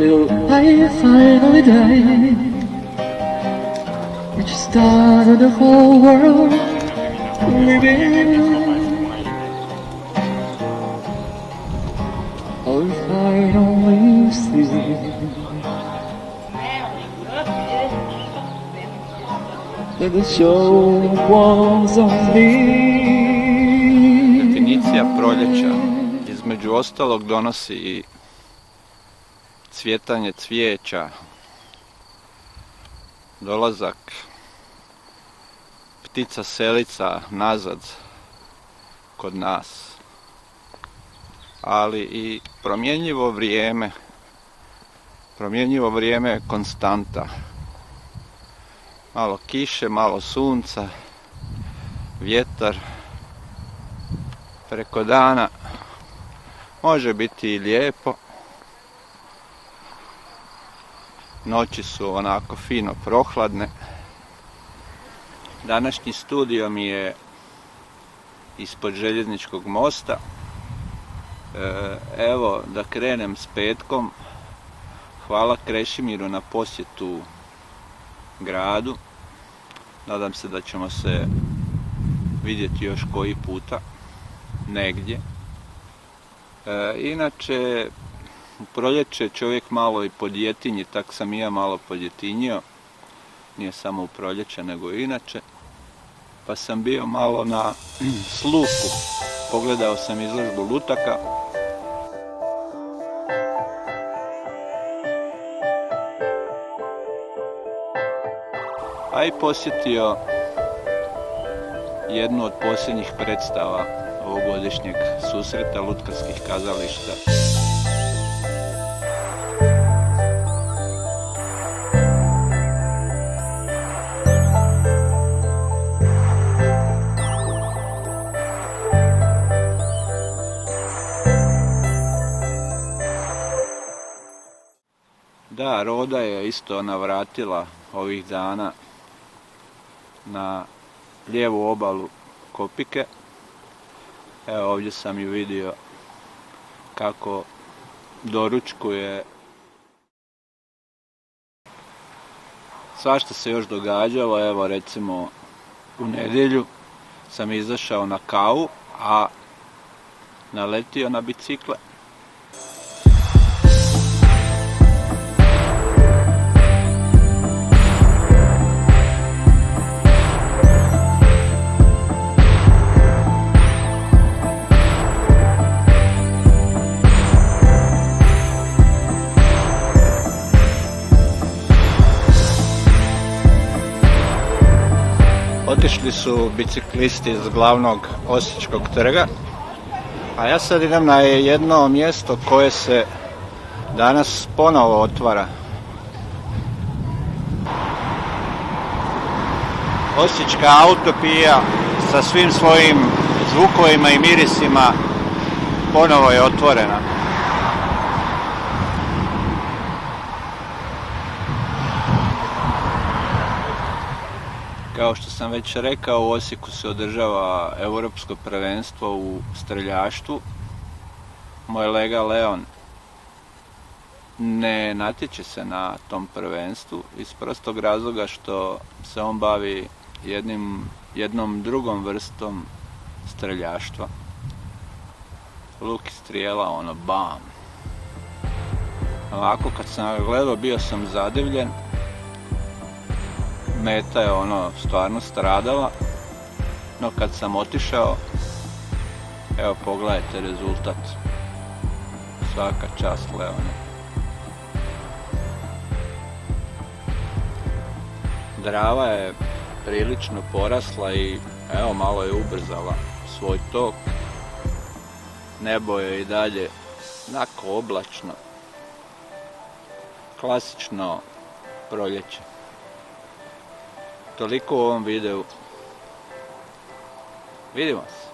till I finally die. Which started the whole world living. Oh, if I only see that the show was on me. Definicija proljeća između ostalog donosi i cvjetanje cvijeća, dolazak ptica selica nazad kod nas, ali i promjenjivo vrijeme. Promjenjivo vrijeme je konstanta. Malo kiše, malo sunca, vjetar. Preko dana može biti i lijepo. Noći su onako fino prohladne. Današnji studio mi je ispod željezničkog mosta. Evo da krenem s petkom. Hvala Krešimiru na posjetu gradu. Nadam se da ćemo se vidjeti još koji puta negdje. Inače, u proljeće čovjek malo i podjetinji, tak sam i ja malo podjetinjio. Nije samo u proljeće, nego i inače. Pa sam bio malo na sluku. Pogledao sam izložbu lutaka. A i posjetio jednu od posljednjih predstava ovogodišnjeg susreta lutkarskih kazališta. Da, Roda je isto navratila ovih dana na lijevu obalu Kopike. Evo ovdje sam ju vidio kako doručkuje. Svašta se još događalo, evo recimo u nedjelju sam izašao na kavu, a naletio na bicikle. Otišli su biciklisti iz glavnog Osječkog trga, a ja sad idem na jedno mjesto koje se danas ponovo otvara. Osječka autopija sa svim svojim zvukovima i mirisima ponovo je otvorena. Kao što sam već rekao, u Osijeku se održava europsko prvenstvo u streljaštvu. Moj lega Leon ne natječe se na tom prvenstvu iz prostog razloga što se on bavi jednom drugom vrstom streljaštva. Luk i strijela, ono bam. Ovako kad sam ga gledao bio sam zadivljen. Meta je ono stvarno stradala, no kad sam otišao, evo pogledajte rezultat. Svaka čast Leone. Drava je prilično porasla i evo malo je ubrzala svoj tok. Nebo je i dalje onako oblačno. Klasično proljeće. Toliko u ovom videu. Vidimo se.